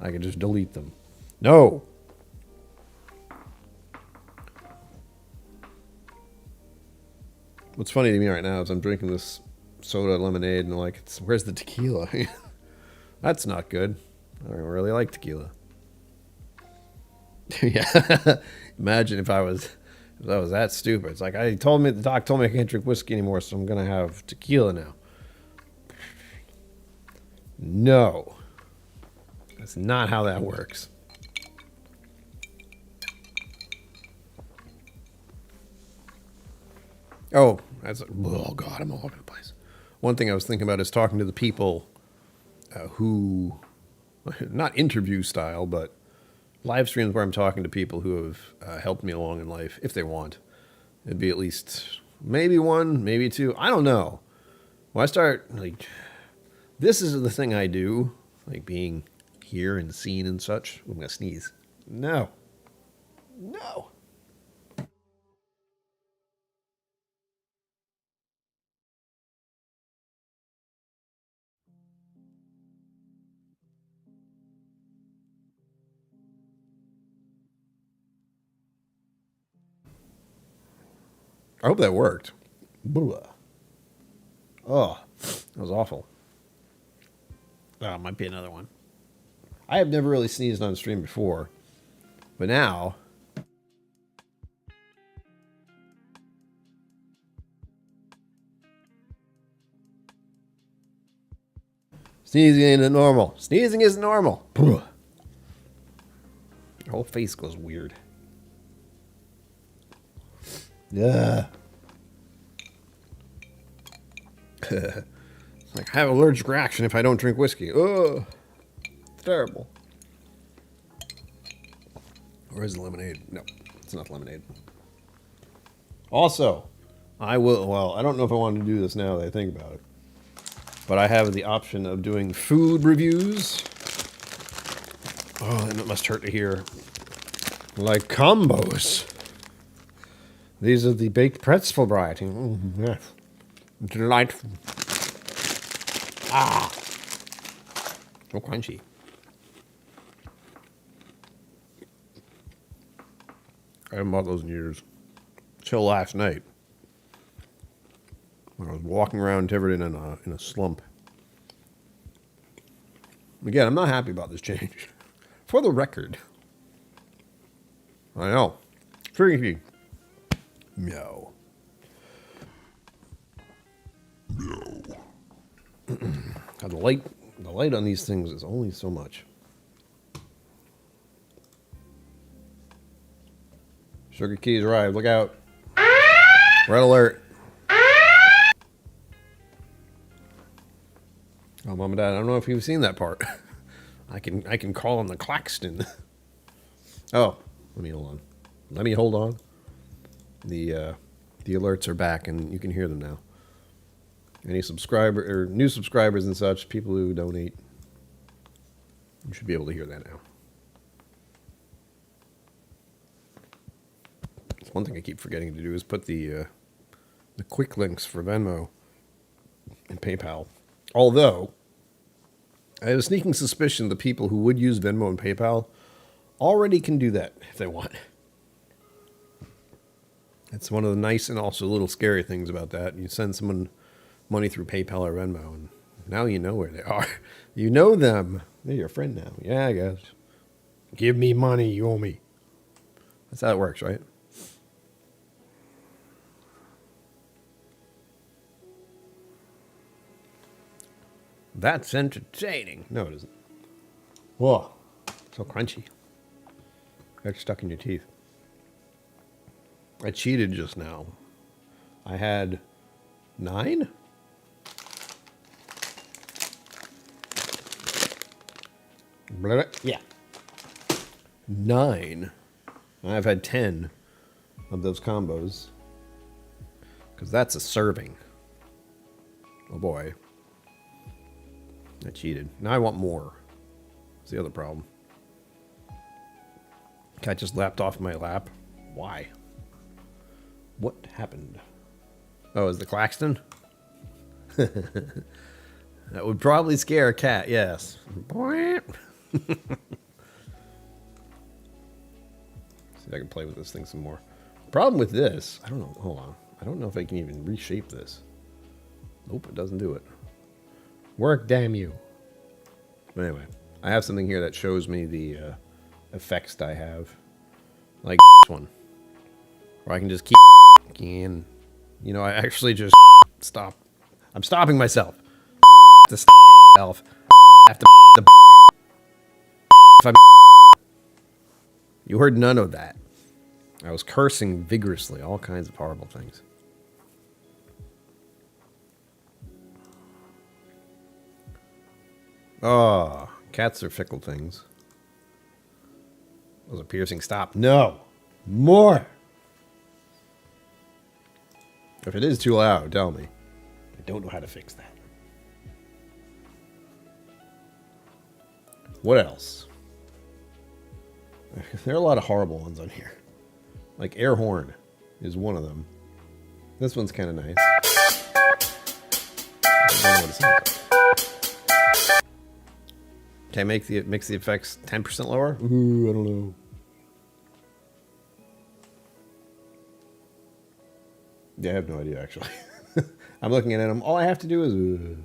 I can just delete them. No! What's funny to me right now is I'm drinking this soda lemonade and I'm like, where's the tequila? That's not good. I don't really like tequila. Yeah. Imagine if I was that stupid. It's like the doc told me I can't drink whiskey anymore, so I'm gonna have tequila now. No. That's not how that works. Oh, oh God, I'm all over the place. One thing I was thinking about is talking to the people who, not interview style, but live streams where I'm talking to people who have helped me along in life, if they want. It'd be at least maybe one, maybe two. I don't know. When I start, like, this is the thing I do, like being here and seen and such. I'm going to sneeze. No. No. I hope that worked. Blah. Oh, that was awful. Oh, it might be another one. I have never really sneezed on stream before, but now sneezing isn't normal. Sneezing isn't normal. Your whole face goes weird. Yeah. It's like I have an allergic reaction if I don't drink whiskey. Oh, it's terrible. Or is it lemonade? No, it's not lemonade. Also, I don't know if I want to do this now that I think about it. But I have the option of doing food reviews. Oh, and it must hurt to hear. Like combos. These are the baked pretzel variety. Yes. Delightful. Ah. So crunchy. I haven't bought those in years. Till last night. When I was walking around Tiverton in a slump. Again, I'm not happy about this change. For the record. I know. Freaky. Meow. Meow. God, the light on these things is only so much. Sugar Keys arrived. Look out. Red alert. Oh, Mom and Dad, I don't know if you've seen that part. I can call on the Claxton. Oh, let me hold on. The alerts are back and you can hear them now. Any subscriber or new subscribers and such, people who donate, you should be able to hear that now. One thing I keep forgetting to do is put the quick links for Venmo and PayPal. Although, I have a sneaking suspicion the people who would use Venmo and PayPal already can do that if they want. That's one of the nice and also a little scary things about that. You send someone money through PayPal or Venmo, and now you know where they are. You know them. They're your friend now. Yeah, I guess. Give me money, you owe me. That's how it works, right? That's entertaining. No, it isn't. Whoa. So crunchy. Got stuck in your teeth. I cheated just now. I had 9? Yeah. 9. I've had 10 of those combos. Because that's a serving. Oh boy. I cheated. Now I want more. That's the other problem. Cat just lapped off my lap. Why? What happened? Oh, is the Claxton? That would probably scare a cat, yes. See if I can play with this thing some more. Problem with this, I don't know. Hold on. I don't know if I can even reshape this. Nope, it doesn't do it. Work, damn you. But anyway, I have something here that shows me the effects I have. Like this one. Or I can just keep and, you know, I actually just stop. I'm stopping myself. To stop myself. I have to the if I'm You heard none of that. I was cursing vigorously, all kinds of horrible things. Oh, cats are fickle things. That was a piercing stop. No! More! If it is too loud, tell me. I don't know how to fix that. What else? There are a lot of horrible ones on here. Like air horn is one of them. This one's kind of nice. I don't know what it sounds like. Can I make the effects 10% lower? Ooh, I don't know. Yeah, I have no idea actually. I'm looking at them. All I have to do is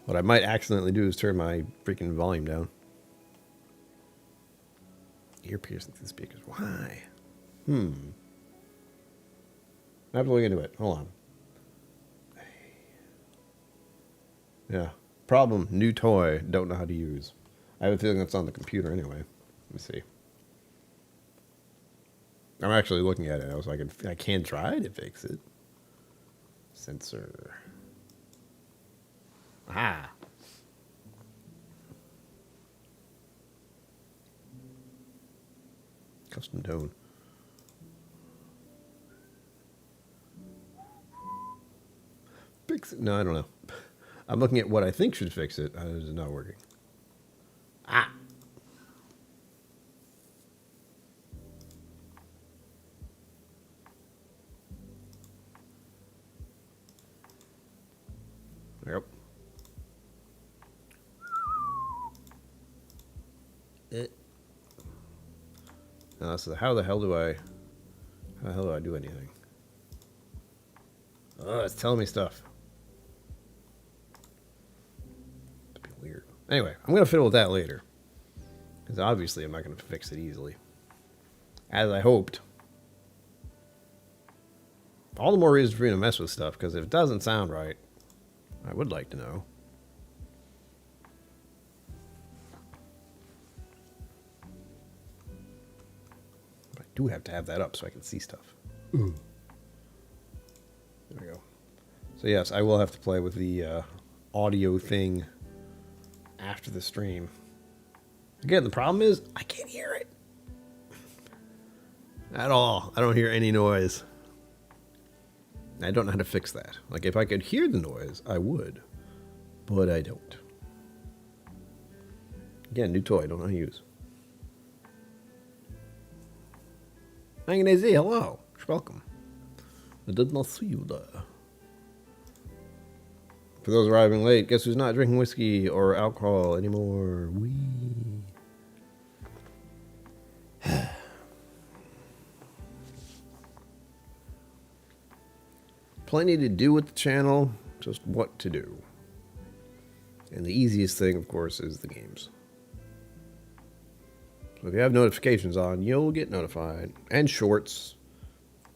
what I might accidentally do is turn my freaking volume down. Ear piercing through the speakers. Why? I have to look into it. Hold on. Yeah. Problem, new toy, don't know how to use. I have a feeling that's on the computer anyway. Let me see. I'm actually looking at it. I can try to fix it. Sensor. Ah. Custom tone. Fix it. No, I don't know. I'm looking at what I think should fix it. It is not working. Ah. Yep. So how the hell do I do anything? Oh, it's telling me stuff. That'd be weird. Anyway, I'm gonna fiddle with that later, because obviously I'm not gonna fix it easily, as I hoped. All the more reason for me to mess with stuff, because if it doesn't sound right, I would like to know. But I do have to have that up so I can see stuff. Ooh. There we go. So yes, I will have to play with the audio thing after the stream. Again, the problem is I can't hear it at all. I don't hear any noise. I don't know how to fix that. Like, if I could hear the noise, I would. But I don't. Again, new toy, don't know how to use. Manganese, hello. You're welcome. I did not see you there. For those arriving late, guess who's not drinking whiskey or alcohol anymore? Plenty to do with the channel, just what to do. And the easiest thing, of course, is the games. So if you have notifications on, you'll get notified. And shorts.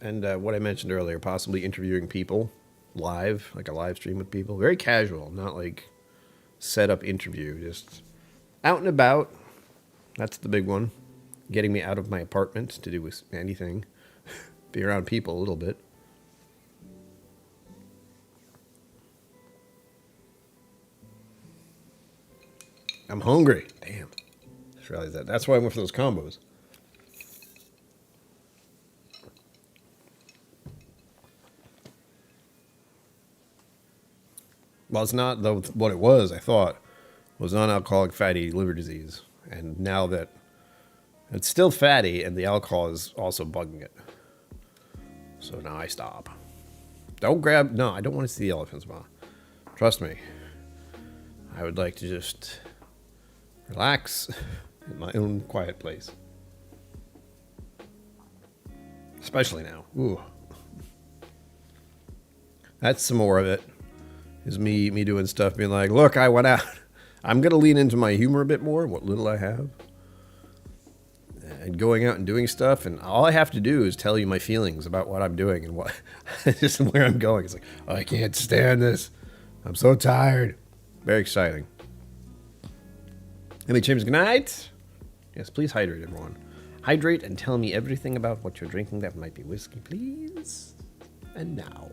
And what I mentioned earlier, possibly interviewing people live, like a live stream with people. Very casual, not like set up interview, just out and about. That's the big one. Getting me out of my apartment to do with anything. Be around people a little bit. I'm hungry. Damn. Just realized that. That's why I went for those combos. Well, it's not though. What it was, I thought, was non-alcoholic fatty liver disease. And now that it's still fatty and the alcohol is also bugging it. So now I stop. Don't grab. No, I don't want to see the elephants, Ma. Trust me. I would like to just relax in my own quiet place. Especially now. Ooh. That's some more of it. Is me doing stuff, being like, look, I went out. I'm going to lean into my humor a bit more, what little I have. And going out and doing stuff, and all I have to do is tell you my feelings about what I'm doing and what just where I'm going. It's like, oh, I can't stand this. I'm so tired. Very exciting. Hey, James, good night. Yes, please hydrate, everyone. Hydrate and tell me everything about what you're drinking that might be whiskey, please. And now.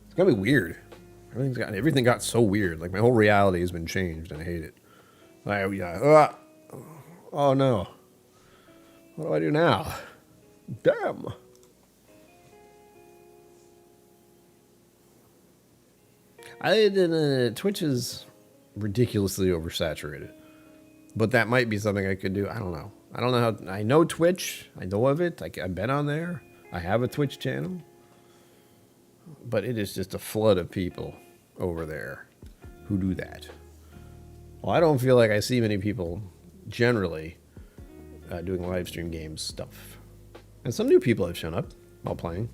It's gonna be weird. Everything got so weird. Like, my whole reality has been changed, and I hate it. Oh no. What do I do now? Damn. Twitch is ridiculously oversaturated. But that might be something I could do. I don't know. I don't know how. I know Twitch. I know of it. I've been on there. I have a Twitch channel. But it is just a flood of people over there who do that. Well, I don't feel like I see many people generally doing live stream games stuff. And some new people have shown up while playing.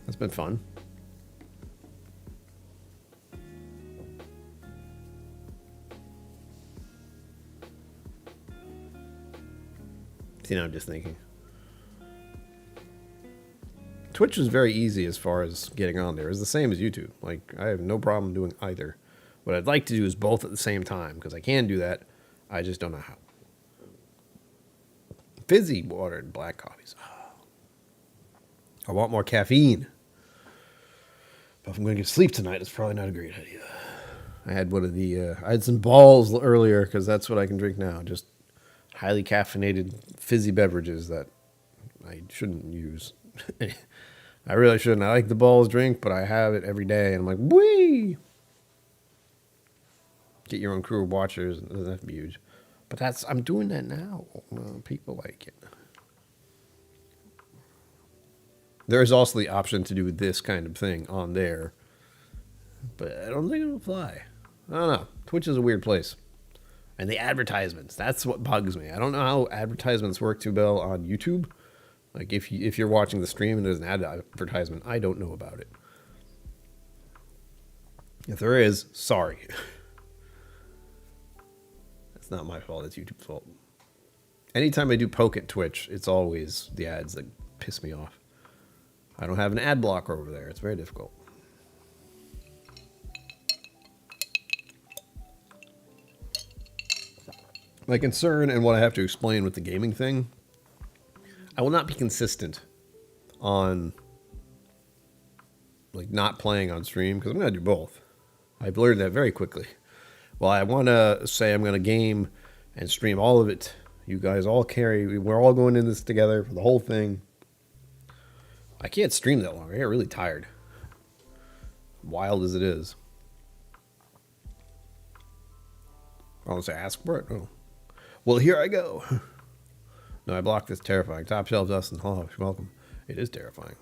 That's been fun. See, now I'm just thinking. Twitch is very easy as far as getting on there. It's the same as YouTube. Like, I have no problem doing either. What I'd like to do is both at the same time, because I can do that. I just don't know how. Fizzy water and black coffees. Oh. I want more caffeine. But if I'm going to get sleep tonight, it's probably not a great idea. I had one of the, I had some balls earlier, because that's what I can drink now. Just highly caffeinated fizzy beverages that I shouldn't use. I really shouldn't. I like the Balls drink, but I have it every day, and I'm like, whee! Get your own crew of watchers. It doesn't have to be huge. But I'm doing that now. People like it. There is also the option to do this kind of thing on there, but I don't think it'll fly. I don't know. Twitch is a weird place. And the advertisements, that's what bugs me. I don't know how advertisements work too well on YouTube. Like if you're watching the stream and there's an advertisement, I don't know about it. If there is, sorry. That's not my fault, it's YouTube's fault. Anytime I do poke at Twitch, it's always the ads that piss me off. I don't have an ad blocker over there. It's very difficult. My concern and what I have to explain with the gaming thing, I will not be consistent on like not playing on stream because I'm going to do both. I've learned that very quickly. Well, I want to say I'm going to game and stream all of it. You guys all we're all going in this together for the whole thing. I can't stream that long. I get really tired. Wild as it is. I want to say ask for it. Oh. Well, here I go. No, I blocked this terrifying. Top shelf Dustin. Oh, you're welcome. It is terrifying.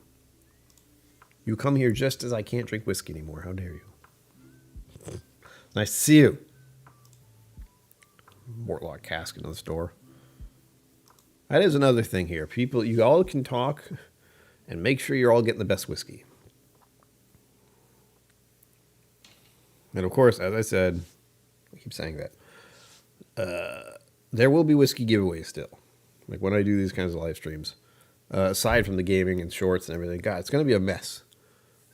You come here just as I can't drink whiskey anymore. How dare you? Nice to see you. Mortlock cask in the store. That is another thing here. People, you all can talk and make sure you're all getting the best whiskey. And of course, as I said, I keep saying that, there will be whiskey giveaways still. Like when I do these kinds of live streams. Aside from the gaming and shorts and everything, God, it's going to be a mess.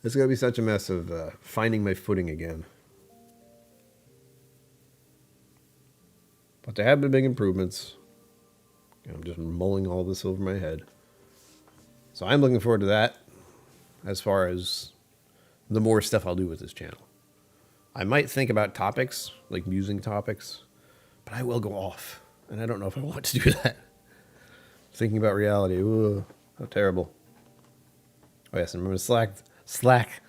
It's going to be such a mess of finding my footing again. But there have been big improvements. I'm just mulling all this over my head. So I'm looking forward to that as far as the more stuff I'll do with this channel. I might think about topics, like musing topics, but I will go off. And I don't know if I want to do that. Thinking about reality. Ooh, how terrible. Oh yes, and remember to smack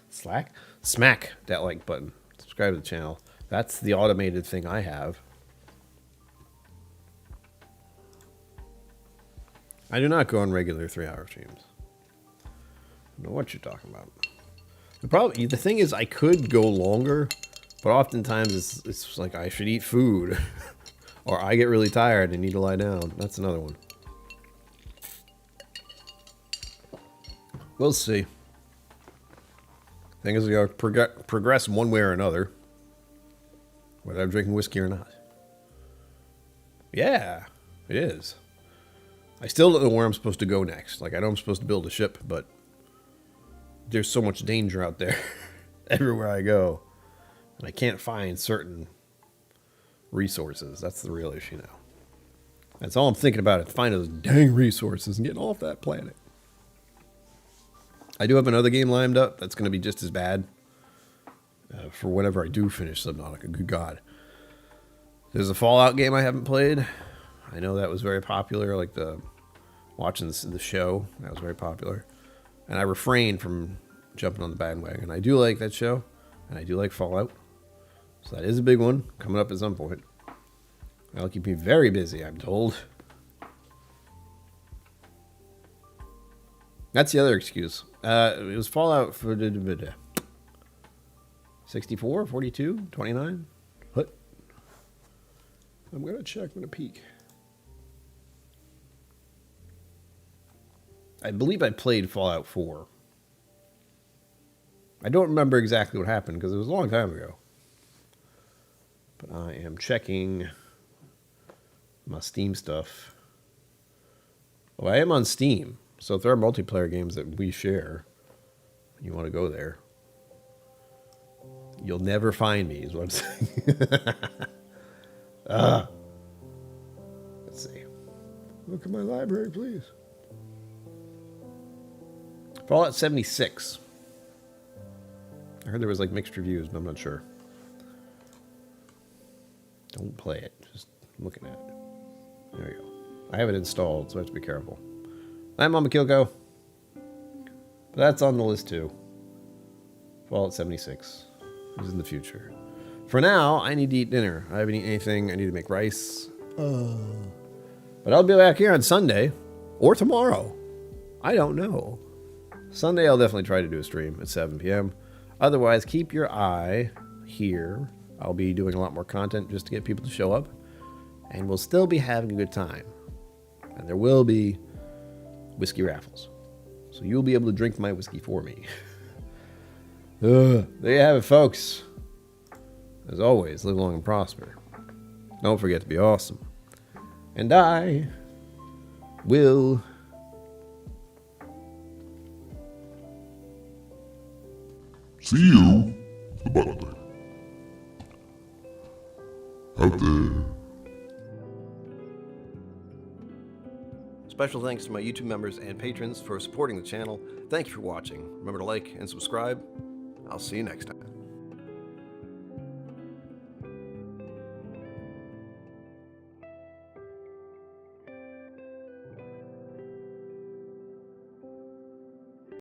that like button. Subscribe to the channel. That's the automated thing I have. I do not go on regular 3-hour streams. I don't know what you're talking about. The thing is, I could go longer, but oftentimes it's like I should eat food, or I get really tired and need to lie down. That's another one. We'll see. Thing is, we gotta progress one way or another, whether I'm drinking whiskey or not. Yeah, it is. I still don't know where I'm supposed to go next. Like, I know I'm supposed to build a ship, but there's so much danger out there everywhere I go. And I can't find certain resources. That's the real issue now. That's all I'm thinking about is finding those dang resources and getting off that planet. I do have another game lined up that's going to be just as bad for whenever I do finish Subnautica. Good God. There's a Fallout game I haven't played. I know that was very popular, like watching the show. That was very popular. And I refrained from jumping on the bandwagon. I do like that show, and I do like Fallout. So that is a big one coming up at some point. That'll keep me very busy, I'm told. That's the other excuse. It was Fallout for 64, 42, 29? What? I'm going to check. I'm going to peek. I believe I played Fallout 4. I don't remember exactly what happened because it was a long time ago. But I am checking my Steam stuff. Oh, I am on Steam. So if there are multiplayer games that we share, you want to go there, you'll never find me, is what I'm saying. Let's see. Look at my library, please. Fallout 76. I heard there was like mixed reviews, but I'm not sure. Don't play it. Just looking at it. There you go. I have it installed, so I have to be careful. I'm Mama KillCo. But that's on the list too. Fallout 76 is in the future. For now, I need to eat dinner. I haven't eaten anything. I need to make rice. But I'll be back here on Sunday or tomorrow. I don't know. Sunday, I'll definitely try to do a stream at 7 p.m. Otherwise, keep your eye here. I'll be doing a lot more content just to get people to show up. And we'll still be having a good time. And there will be whiskey raffles. So you'll be able to drink my whiskey for me. There you have it, folks. As always, live long and prosper. Don't forget to be awesome. And I will see you, the button there. Out there. Special thanks to my YouTube members and patrons for supporting the channel. Thank you for watching. Remember to like and subscribe. I'll see you next time.